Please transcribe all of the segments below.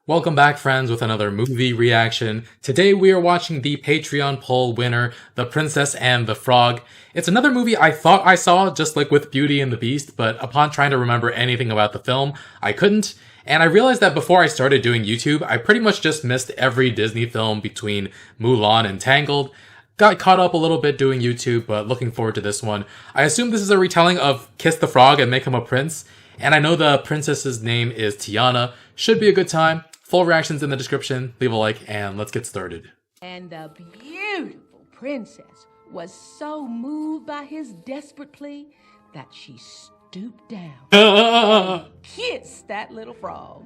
Welcome back, friends, with another movie reaction. Today we are watching the Patreon poll winner, The Princess and the Frog. It's another movie I thought I saw, just like with Beauty and the Beast, but upon trying to remember anything about the film, I couldn't. And I realized that before I started doing YouTube, I pretty much just missed every Disney film between Mulan and Tangled. Got caught up a little bit doing YouTube, but looking forward to this one. I assume this is a retelling of Kiss the Frog and Make Him a Prince. And I know the princess's name is Tiana. Should be a good time. Full reactions in the description. Leave a like and let's get started. And the beautiful princess was so moved by his desperate plea that she stooped down and kissed that little frog.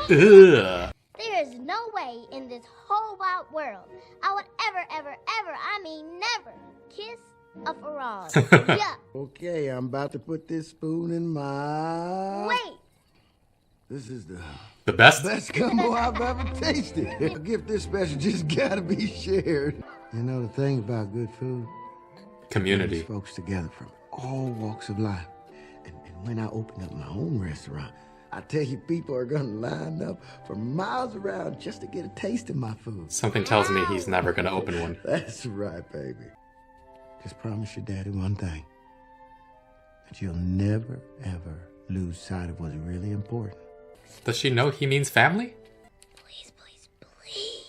There is no way in this whole wide world I would ever, I mean never, kiss a frog. Yeah. Okay, I'm about to put this spoon in my... Wait. This is The best? best gumbo I've ever tasted. A gift this special just gotta be shared. You know the thing about good food? Community. Brings folks together from all walks of life. And when I open up my own restaurant, I tell you, people are gonna line up for miles around just to get a taste of my food. Something tells me he's never gonna open one. That's right, baby. Just promise your daddy one thing. That you'll never, ever lose sight of what's really important. Does she know he means family? Please, please, please.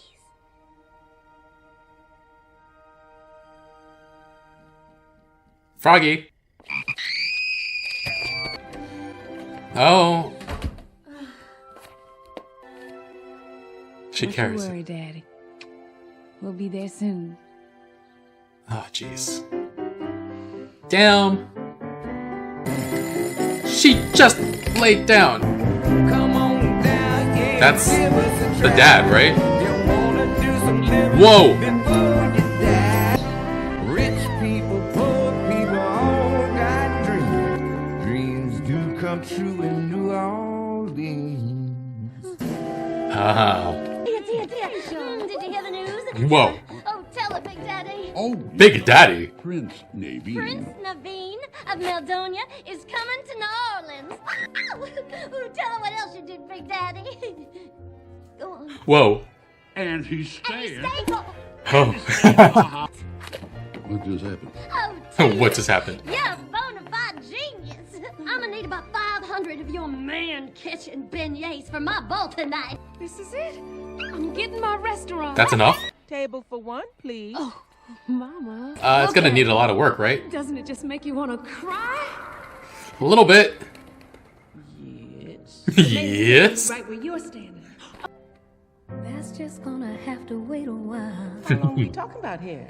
Froggy. Oh. She carries Don't you worry, it. Daddy. We'll be there soon. Oh, jeez. Damn. She just laid down. That's the dad, right? Whoa! Rich people, poor people, all got dreams. Dreams do come true in New Orleans. Wow. Did you hear the news? Whoa. Oh, tell it, Big Daddy. Oh, Big Daddy. Prince Naveen. Prince Naveen of Meldonia is coming to New Orleans. Ooh, tell her what else you did, Big Daddy. Go on. Whoa. And he's staying. Stable. Oh. What just happened? Oh, What just happened? you're a bona fide genius. I'm gonna need about 500 of your man-catching beignets for my bowl tonight. This is it. I'm getting my restaurant. That's enough? Table for one, please. Oh, Mama. It's gonna need a lot of work, right? Doesn't it just make you want to cry? A little bit. Yes. Yes. Right where you're standing. That's just gonna have to wait a while. How long are we talking about here?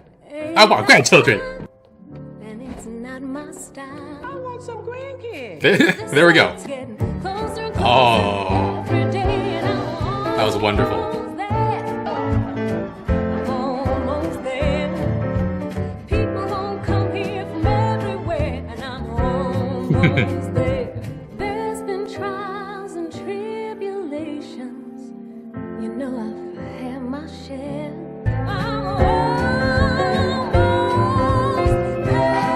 I want grandchildren. And it's not my style. I want some grandkids. There we go. It's getting closer and closer Oh. every day, and I'm That was wonderful. almost there. I'm almost there. People won't come here from everywhere, and I'm almost there. There's been trials and tribulations. You know I've had my share. I'm almost there.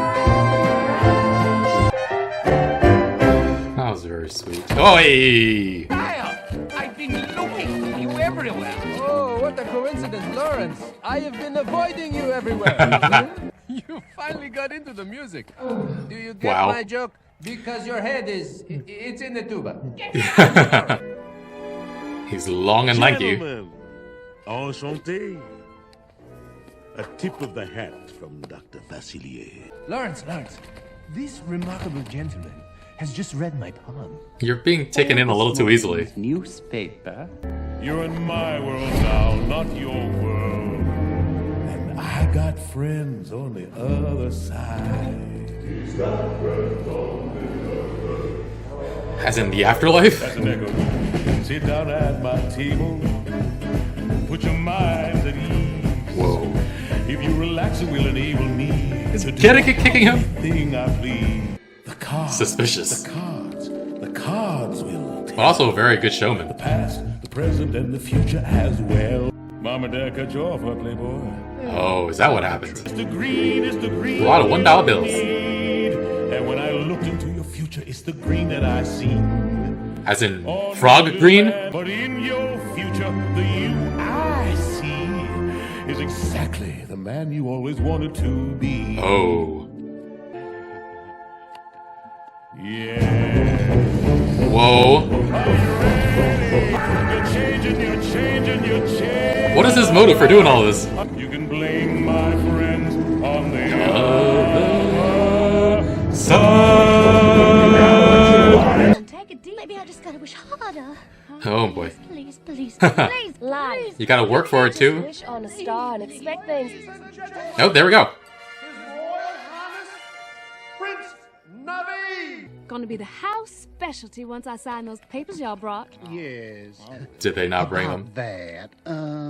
That was very sweet. Oh, hey. I've been looking for you everywhere. Oh, what a coincidence, Lawrence. I have been avoiding you everywhere. You finally got into the music. Do you get Wow. my joke? Because your head is... it's in the tuba. He's long and lanky. Gentlemen, enchanté. A tip of the hat from Dr. Facilier. Lawrence, this remarkable gentleman has just read my poem. You're being taken in a little too easily. Newspaper. You're in my world now, not your world. And I got friends on the other side. He's got friends on As in the afterlife? That's an echo. Sit down at my table. Put your minds at ease. Whoa. If you relax, it will enable me to do Getting kicking him? anything I please. The cards. Suspicious. The cards will But also a very good showman. the past, the present, and the future as well. Mama, Dad cut you off, huh, Playboy? Oh, is that what happened? It's the green, it's the green. A lot of $1 bills. And when I looked into your future, it's the green that I see. As in frog green? But in your future, the you I see is exactly the man you always wanted to be. Oh. Yeah. Whoa. You're changing, you're changing, you're changing. What is his motive for doing all this? You can blame my friends on the other side. Take it deep. Maybe I just gotta wish harder. Oh boy. Please, please, please, please. You gotta work for it too. Wish on a star and expect things. Oh, there we go. Gonna be the house specialty once I sign those papers y'all brought. Yes. Did they not bring them? That.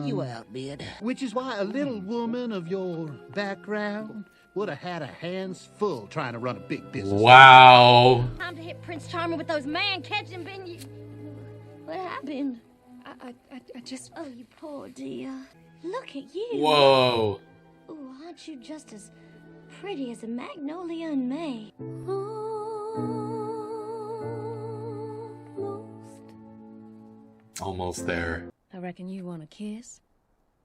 You outbid. Which is why a little woman of your background would have had her hands full trying to run a big business. Wow. Time to hit Prince Charming with those man-catching bin. What happened? I just... Oh, you poor dear. Look at you. Whoa. Ooh, aren't you just as pretty as a magnolia in May? Almost there. I reckon you want a kiss?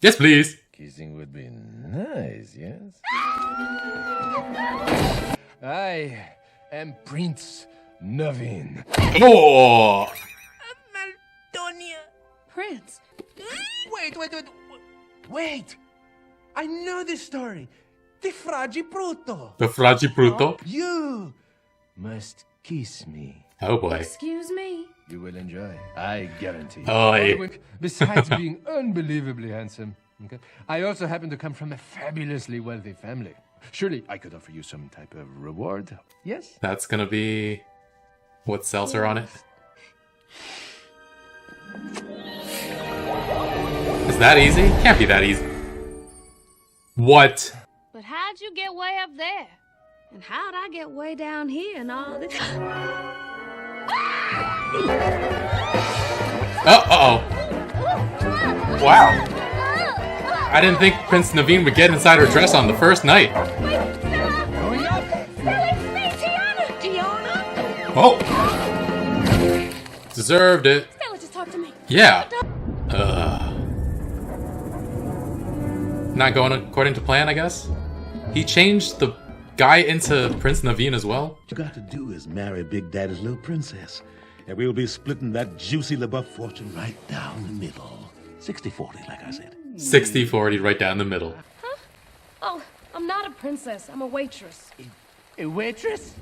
Yes, please. Kissing would be nice, yes? I am Prince Naveen. Oh. Prince. Wait! I know this story. The Froggy Bruto. The Froggy Bruto. You must kiss me. Oh boy. Excuse me. You will enjoy. I guarantee. Oh, Besides being unbelievably handsome, okay, I also happen to come from a fabulously wealthy family. Surely I could offer you some type of reward. Yes? that's gonna be what sells her on it. Is that easy? Can't be that easy. What? But how'd you get way up there? And how'd I get way down here and all this? Uh-oh. Wow. I didn't think Prince Naveen would get inside her dress on the first night. Oh. Deserved it. Stella, just talk to me. Yeah. Not going according to plan, I guess? He changed the guy into Prince Naveen as well? What you got to do is marry Big Daddy's little princess. And we'll be splitting that juicy LaBeouf fortune right down the middle. 60-40, like I said. 60-40 right down the middle. Huh? Oh, I'm not a princess. I'm a waitress. A waitress?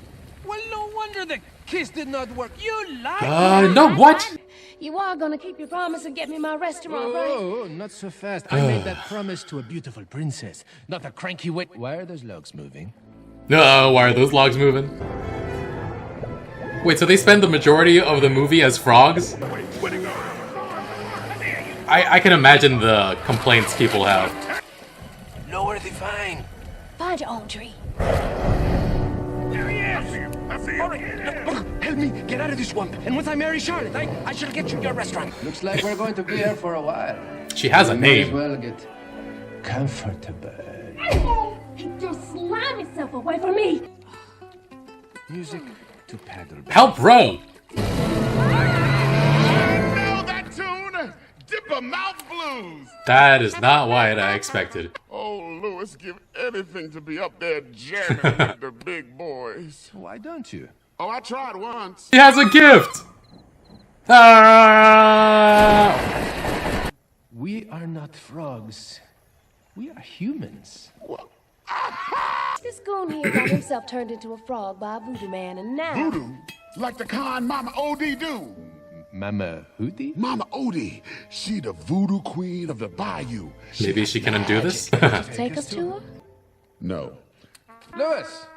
Well, no wonder the kiss did not work. You lied. No, what? You are gonna keep your promise and get me my restaurant, right? Oh, not so fast. I made that promise to a beautiful princess, not a cranky wait. Why are those logs moving? Why are those logs moving? Wait, so they spend the majority of the movie as frogs? I can imagine the complaints people have. Lower the vine. Find your own tree. There he is. I see him. All right, look, help me get out of this swamp. And once I marry Charlotte, I shall get you your restaurant. Looks like we're going to be here for a while. She has a We might as name. well get comfortable. He just slam himself away from me. Music to paddle. Help row! Mouth blues. That is not what I expected. Oh, Louis, give anything to be up there jamming with the big boys. Why don't you? Oh, I tried once. He has a gift! Ah! We are not frogs. We are humans. What? This goon here got himself turned into a frog by a voodoo man, and now... Voodoo? Like the kind Mama Odie do. Mama Hootie? Mama Odie. She the voodoo queen of the bayou. Maybe she can undo this? Take us to her? No. Louis!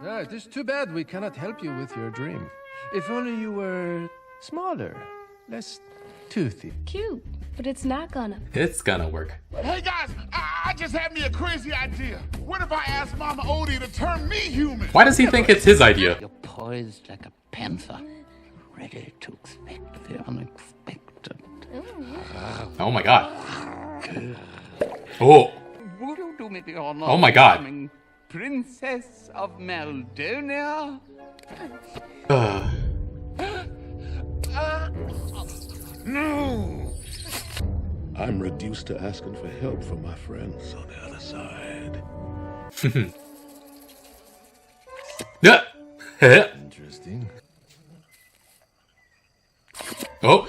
It is too bad we cannot help you with your dream. If only you were smaller, less toothy. Cute, but it's not gonna. It's gonna work. Hey guys, I just had me a crazy idea. What if I asked Mama Odie to turn me human? Why does he think it's his idea? You're poised like a panther, ready to expect the unexpected. Oh my god. Oh. Would you do me the honor Oh my of god. becoming Princess of Maldonia? No! I'm reduced to asking for help from my friends on the other side. Yeah. Interesting. Oh.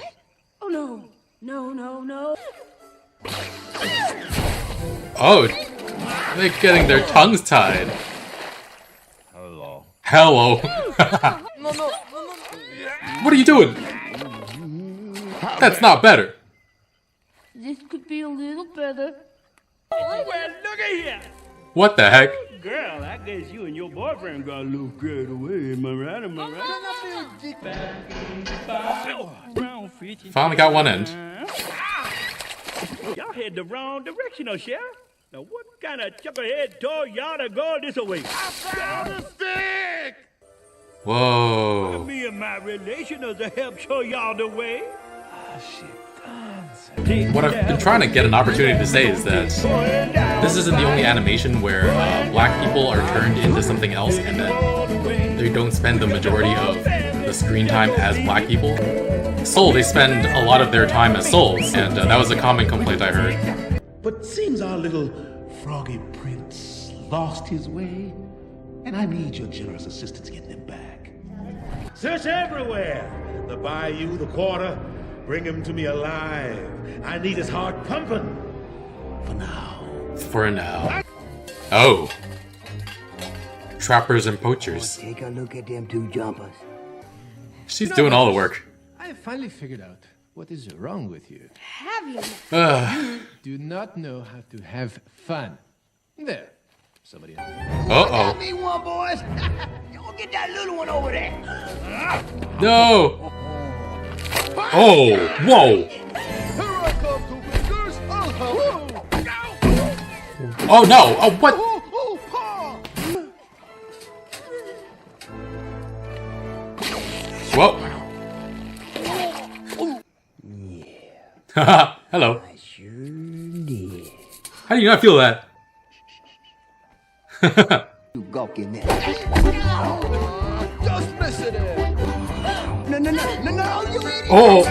Oh no. No, no, no. Oh. They're getting their tongues tied. Hello. Hello. What are you doing? That's not better. This could be a little better. Well, look at here. What the heck? Girl, I guess you and your boyfriend got a little carried away. Am I right? Am I right? Finally got one end. Y'all head the wrong direction, Sheriff. Now, what kind of chucklehead toy y'all to go this way? I found a stick! Whoa. Me and my relationals to help show y'all the way. What I've been trying to get an opportunity to say is that this isn't the only animation where black people are turned into something else and then they don't spend the majority of the screen time as black people. Soul, they spend a lot of their time as souls, and that was a common complaint I heard. But seems our little Froggy Prince lost his way, and I need your generous assistance getting him back. Search everywhere. The bayou, the quarter. Bring him to me alive. I need his heart pumping. For now. For now. Oh. Trappers and poachers. Take a look at them two jumpers. She's doing all the work. I have finally figured out what is wrong with you. Have you? You do not know how to have fun. There. Somebody else. Uh-oh. Me one, boys. Go get that little one over there. No. Oh, whoa. Oh no. Oh, what? Whoa. Haha. Hello. I sure did. How do you not feel that? You gawk in there. Just miss it. No, you idiot. Oh.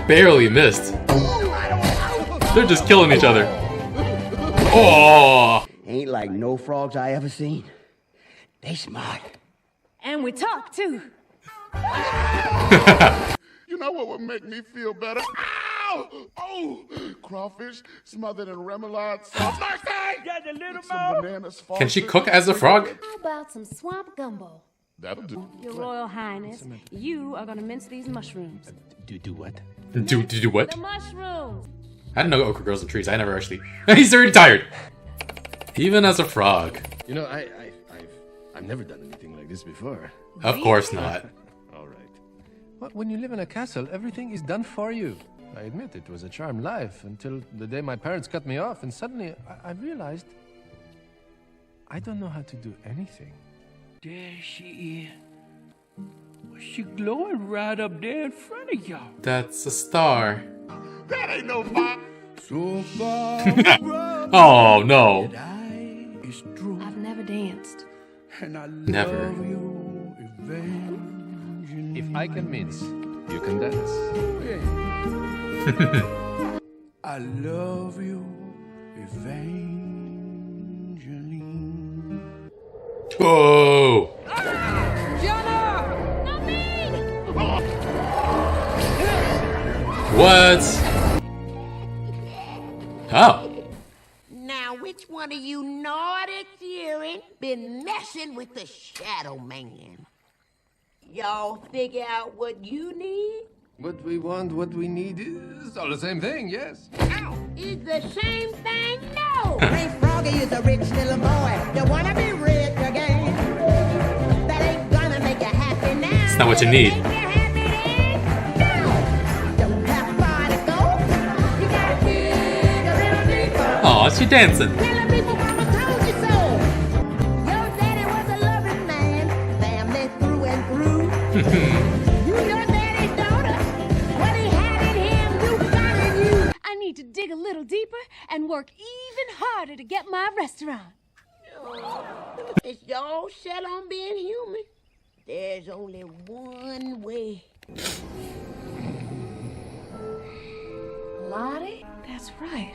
Barely missed. They're just killing each other. Oh. Ain't like no frogs I ever seen. They smart. And we talk too. You know what would make me feel better? Ow! Oh! Crawfish smothered in remoulade sauce. Got a little Some bananas. Can she cook as a frog? How about some swamp gumbo? That'll do. Your Royal Highness, you are gonna mince these mushrooms. Do what? Do what? The mushrooms! I didn't know okra grows on trees. I never actually. He's already tired. Even as a frog. You know, I've never done anything like this before. Of course not. All right. Well, when you live in a castle, everything is done for you. I admit it was a charmed life until the day my parents cut me off, and suddenly I realized I don't know how to do anything. There she is. She glowing right up there in front of y'all. That's a star. That ain't no fun. So far. Oh no. I've never danced. And I Never. love you, Evangeline. If I can mince, you can dance. I love you, Evangeline. Oh. What? Oh. Now, which one of you naughty children been messing with the Shadow Man? Y'all figure out what you need? What we want, what we need is all the same thing, yes. Is the same thing? No! Prince Froggy is a rich little boy. You wanna be rich again? That ain't gonna make you happy now. It's not what you need. Aw, she dancing. I need to dig a little deeper and work even harder to get my restaurant. Is y'all set on being human? There's only one way. Lottie? That's right.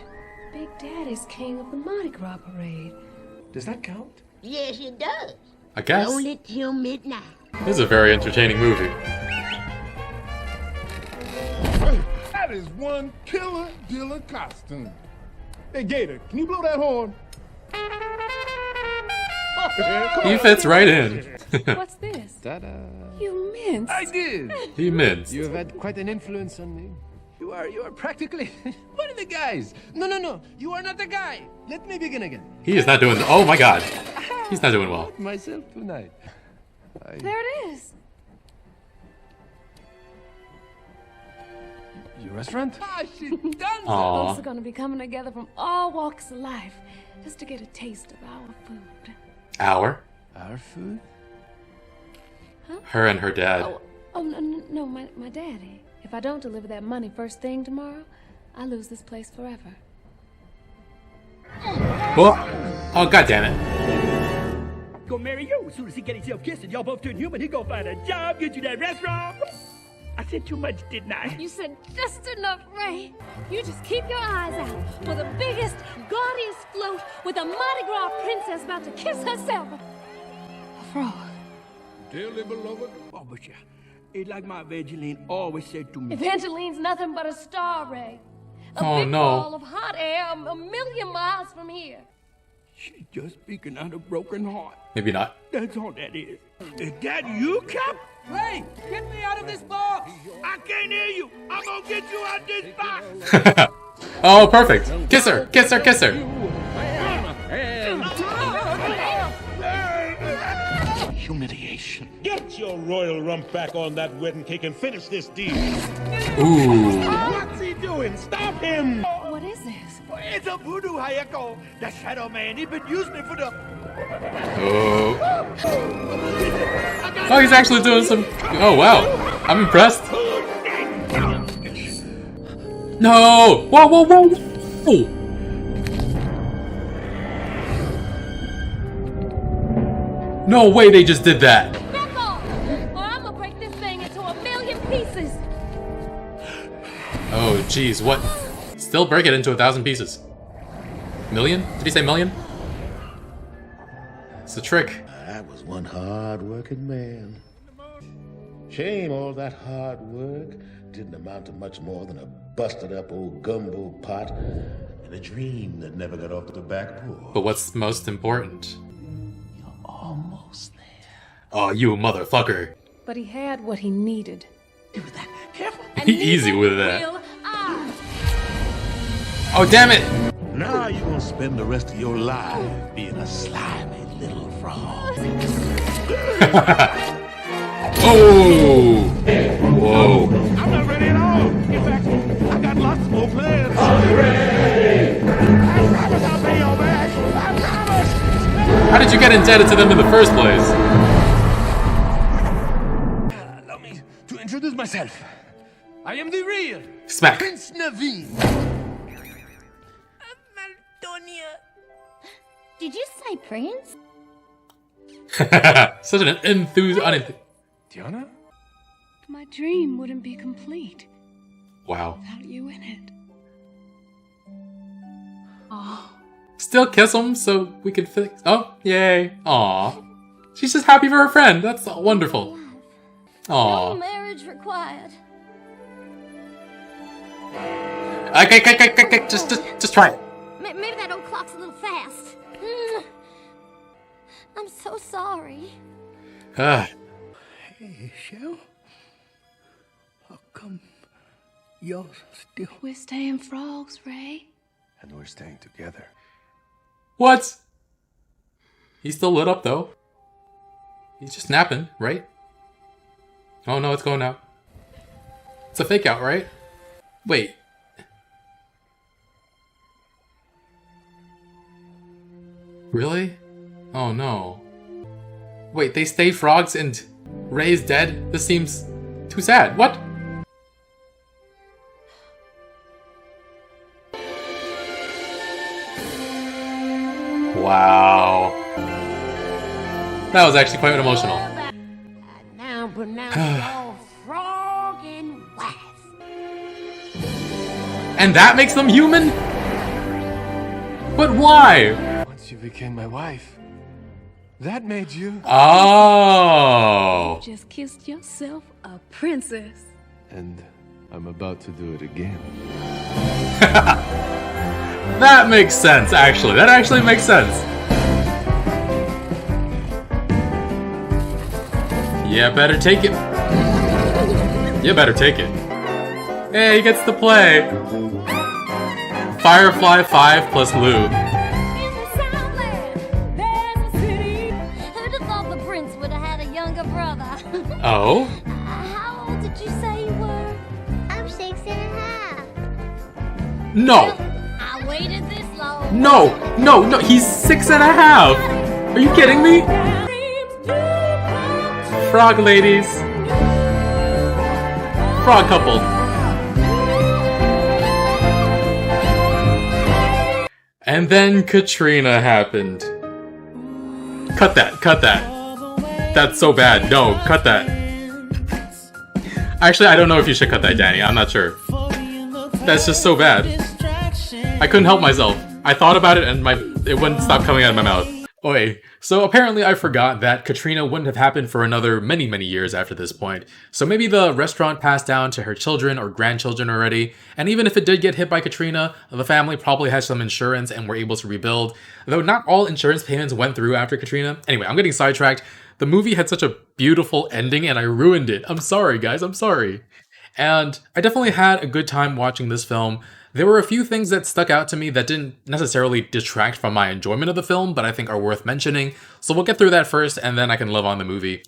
Big Daddy's king of the Mardi Gras parade. Does that count? Yes, it does. I guess. Only till midnight. This is a very entertaining movie. That is one killer dealer costume. Hey, Gator, can you blow that horn? He fits right in. What's this? Ta-da! You minced. I did. He minced. You have had quite an influence on me. You are practically one of the guys. No. You are not the guy. Let me begin again. He is not doing. Oh my god. He's not doing well. Myself tonight. There it is. Your restaurant? She's done. Aw. Folks are going to be coming together from all walks of life just to get a taste of our food. Our food? Her and her dad. Oh no, my daddy. If I don't deliver that money first thing tomorrow, I lose this place forever. Oh god damn it. Gonna marry you as soon as he get himself kissed and y'all both turn human. He gonna find a job, get you that restaurant. I said too much, didn't I? You said just enough, Ray. You just keep your eyes out for the biggest, gaudiest float with a Mardi Gras princess about to kiss herself. A frog. Dearly beloved Barbara, it's like my Evangeline always said to me. Evangeline's nothing but a star, Ray. A Oh, big no. ball of hot air a million miles from here. She's just speaking out of broken heart. Maybe not. That's all that is. Is that you, Cap? Ray, get me out of this box! I can't hear you! I'm gonna get you out this box! Oh, perfect. Kiss her. Kiss her. Kiss her. Humiliation. Get your royal rump back on that wedding cake and finish this deal. Ooh. What's he doing? Stop him! What is this? It's a voodoo Hayako. The Shadow Man. He been using it for the... Oh. Oh, he's actually doing some. Oh wow. I'm impressed. No. Whoa. No way they just did that. Back off, or I'm gonna break this thing into a million pieces. Oh jeez, what? Still break it into 1,000 pieces. Million? Did he say million? It's a trick. That was one hard-working man. Shame all that hard work didn't amount to much more than a busted-up old gumbo pot and a dream that never got off the back porch. But what's most important? Almost there. Oh, you motherfucker. But he had what he needed. Careful. Easy with that. Will I? Oh, damn it! Now you're gonna spend the rest of your life being a slimy little frog. Oh! Whoa. I'm not ready at all. In fact, I got lots more plans. Are you ready? I promise I'll pay your back. I promise. How did you get indebted to them in the first place? Allow me to introduce myself. I am the real Smack. Prince Naveen. Did you say Prince? Such an enthusiastic. Tiana? My dream wouldn't be complete Wow. without you in it. Oh, Still kiss him so we can fix. Oh, yay. Aw. She's just happy for her friend. That's wonderful. No Aw. marriage required. Okay. Just try it. Maybe that old clock's a little fast. I'm so sorry. Ah. Hey, Shell. How come y'all still... we're staying frogs, Ray. And we're staying together. What? He's still lit up though. He's just napping, right? Oh no, it's going out. It's a fake out, right? Wait. Really? Oh no. Wait, they stay frogs and Ray's dead? This seems too sad. What? Wow. That was actually quite emotional. Now pronounce all frog And that makes them human? But why? Once you became my wife, that made you... Oh. You just kissed yourself a princess. And I'm about to do it again. That makes sense, actually. That actually makes sense. Yeah, better take it. You better take it. Hey, he gets to play. Firefly 5 plus Lou. Who'd have thought the prince would have had a younger brother? Oh? How old did you say you were? I'm 6.5. No. I waited this long. No, he's 6.5. Are you kidding me? Frog ladies. Frog couple. And then Katrina happened. Cut that. That's so bad. No, cut that. Actually, I don't know if you should cut that, Danny. I'm not sure. That's just so bad. I couldn't help myself. I thought about it and it wouldn't stop coming out of my mouth. Oi. So apparently I forgot that Katrina wouldn't have happened for another many, many years after this point. So maybe the restaurant passed down to her children or grandchildren already, and even if it did get hit by Katrina, the family probably has some insurance and were able to rebuild, though not all insurance payments went through after Katrina. Anyway, I'm getting sidetracked. The movie had such a beautiful ending and I ruined it. I'm sorry, guys, I'm sorry. And I definitely had a good time watching this film. There were a few things that stuck out to me that didn't necessarily detract from my enjoyment of the film, but I think are worth mentioning. So we'll get through that first, and then I can love on the movie.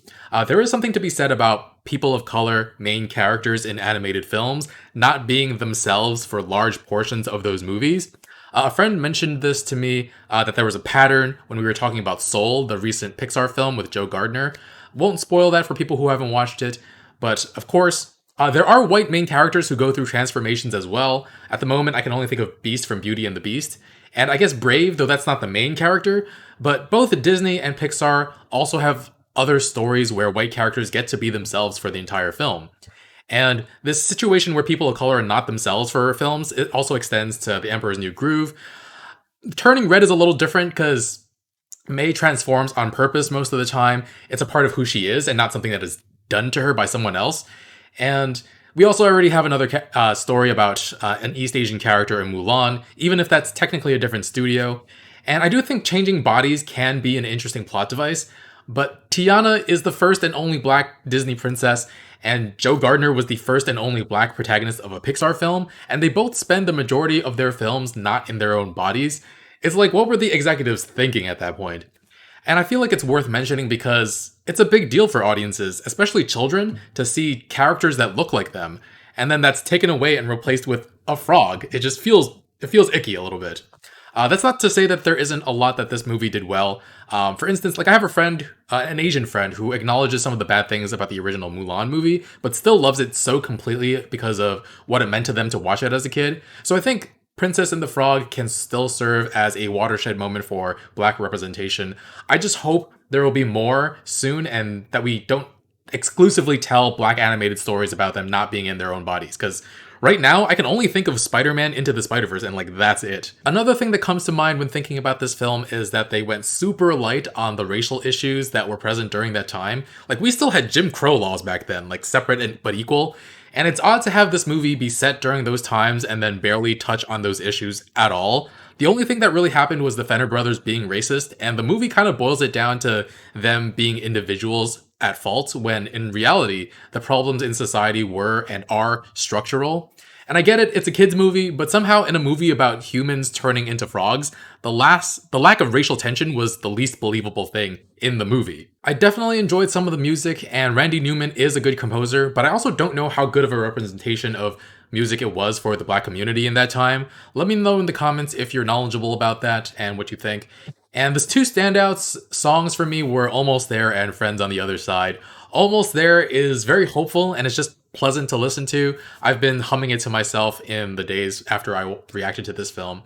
There is something to be said about people of color, main characters in animated films, not being themselves for large portions of those movies. A friend mentioned this to me, that there was a pattern when we were talking about Soul, the recent Pixar film with Joe Gardner. Won't spoil that for people who haven't watched it, but of course, there are white main characters who go through transformations as well. At the moment, I can only think of Beast from Beauty and the Beast. And I guess Brave, though that's not the main character. But both Disney and Pixar also have other stories where white characters get to be themselves for the entire film. And this situation where people of color are not themselves for films, it also extends to The Emperor's New Groove. Turning Red is a little different because May transforms on purpose most of the time. It's a part of who she is and not something that is done to her by someone else. And we also already have another story about an East Asian character in Mulan, even if that's technically a different studio. And I do think changing bodies can be an interesting plot device, but Tiana is the first and only black Disney princess, and Joe Gardner was the first and only black protagonist of a Pixar film, and they both spend the majority of their films not in their own bodies. It's like, what were the executives thinking at that point? And I feel like it's worth mentioning because it's a big deal for audiences, especially children, to see characters that look like them. And then that's taken away and replaced with a frog. It feels icky a little bit. That's not to say that there isn't a lot that this movie did well. For instance, like I have a friend, an Asian friend, who acknowledges some of the bad things about the original Mulan movie, but still loves it so completely because of what it meant to them to watch it as a kid. So I think Princess and the Frog can still serve as a watershed moment for black representation. I just hope there will be more soon and that we don't exclusively tell black animated stories about them not being in their own bodies, because right now I can only think of Spider-Man Into the Spider-Verse and like that's it. Another thing that comes to mind when thinking about this film is that they went super light on the racial issues that were present during that time. Like we still had Jim Crow laws back then, like separate but equal. And it's odd to have this movie be set during those times and then barely touch on those issues at all. The only thing that really happened was the Fenner brothers being racist, and the movie kind of boils it down to them being individuals at fault, when in reality, the problems in society were and are structural. And I get it, it's a kid's movie, but somehow in a movie about humans turning into frogs, the lack of racial tension was the least believable thing in the movie. I definitely enjoyed some of the music, and Randy Newman is a good composer, but I also don't know how good of a representation of music it was for the black community in that time. Let me know in the comments if you're knowledgeable about that and what you think. And the two standouts songs for me were Almost There and Friends on the Other Side. Almost There is very hopeful and it's just pleasant to listen to. I've been humming it to myself in the days after I reacted to this film.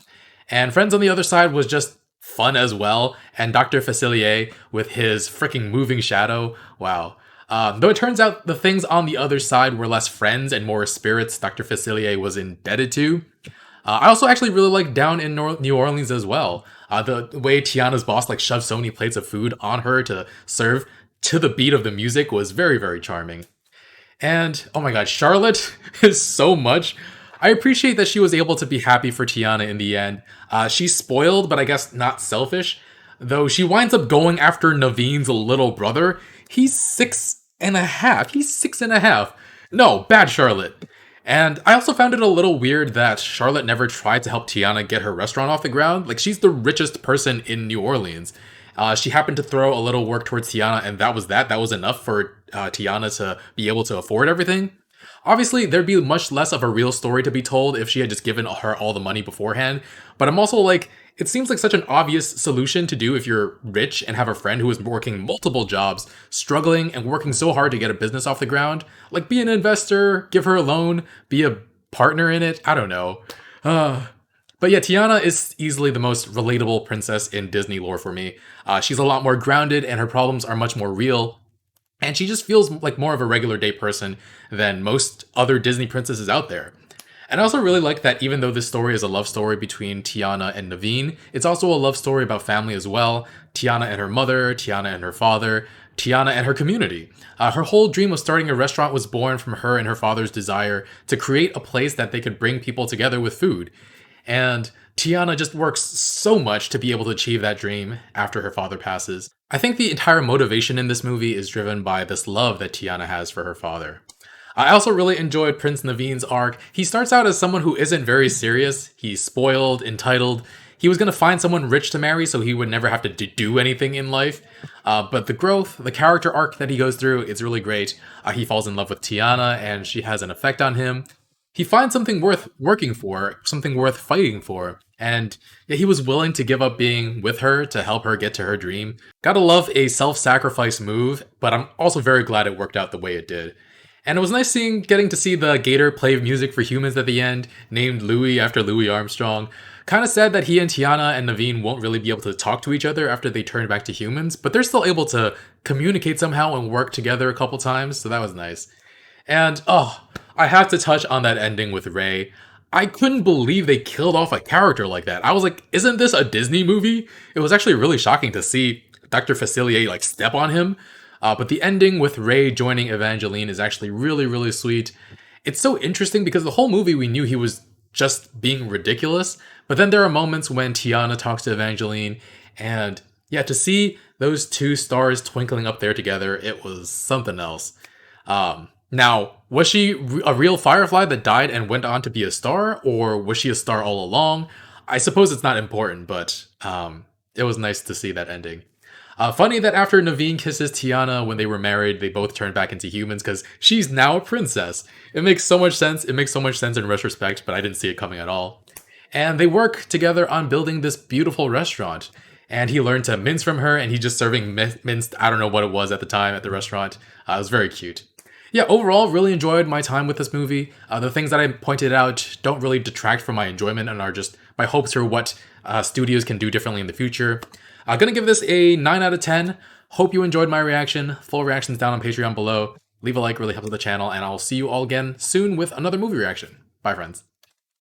And Friends on the Other Side was just fun as well. And Dr. Facilier with his freaking moving shadow. Wow. Though it turns out the things on the other side were less friends and more spirits Dr. Facilier was indebted to. I also actually really like Down in New Orleans as well. The way Tiana's boss like shoved so many plates of food on her to serve to the beat of the music was very, very charming. And oh my god, Charlotte is so much. I appreciate that she was able to be happy for Tiana in the end. She's spoiled, but I guess not selfish. Though she winds up going after Naveen's little brother. He's 6.5. He's 6.5. No, bad Charlotte. And I also found it a little weird that Charlotte never tried to help Tiana get her restaurant off the ground. Like, she's the richest person in New Orleans. She happened to throw a little work towards Tiana, and that was that. That was enough for Tiana to be able to afford everything. Obviously, there'd be much less of a real story to be told if she had just given her all the money beforehand. But I'm also like, it seems like such an obvious solution to do if you're rich and have a friend who is working multiple jobs, struggling and working so hard to get a business off the ground. Like, be an investor, give her a loan, be a partner in it. I don't know. But yeah, Tiana is easily the most relatable princess in Disney lore for me. She's a lot more grounded and her problems are much more real. And she just feels like more of a regular day person than most other Disney princesses out there. And I also really like that even though this story is a love story between Tiana and Naveen, it's also a love story about family as well. Tiana and her mother, Tiana and her father, Tiana and her community. Her whole dream of starting a restaurant was born from her and her father's desire to create a place that they could bring people together with food. And Tiana just works so much to be able to achieve that dream after her father passes. I think the entire motivation in this movie is driven by this love that Tiana has for her father. I also really enjoyed Prince Naveen's arc. He starts out as someone who isn't very serious. He's spoiled, entitled. He was going to find someone rich to marry so he would never have to do anything in life. But the growth, the character arc that he goes through, it's really great. He falls in love with Tiana and she has an effect on him. He finds something worth working for, something worth fighting for. And yeah, he was willing to give up being with her to help her get to her dream. Gotta love a self-sacrifice move, but I'm also very glad it worked out the way it did. And it was nice getting to see the gator play music for humans at the end, named Louis after Louis Armstrong. Kind of sad that he and Tiana and Naveen won't really be able to talk to each other after they turn back to humans, but they're still able to communicate somehow and work together a couple times, so that was nice. And, I have to touch on that ending with Ray. I couldn't believe they killed off a character like that. I was like, isn't this a Disney movie? It was actually really shocking to see Dr. Facilier like step on him. But the ending with Ray joining Evangeline is actually really, really sweet. It's so interesting because the whole movie we knew he was just being ridiculous. But then there are moments when Tiana talks to Evangeline. And yeah, to see those two stars twinkling up there together, it was something else. Now, was she a real firefly that died and went on to be a star? Or was she a star all along? I suppose it's not important, but it was nice to see that ending. Funny that after Naveen kisses Tiana when they were married, they both turned back into humans because she's now a princess. It makes so much sense. It makes so much sense in retrospect, but I didn't see it coming at all. And they work together on building this beautiful restaurant. And he learned to mince from her, and he's just serving minced, I don't know what it was at the time at the restaurant. It was very cute. Yeah, overall, really enjoyed my time with this movie. The things that I pointed out don't really detract from my enjoyment and are just my hopes for what studios can do differently in the future. I'm gonna give this a 9 out of 10. Hope you enjoyed my reaction. Full reactions down on Patreon below. Leave a like, really helps the channel, and I'll see you all again soon with another movie reaction. Bye, friends.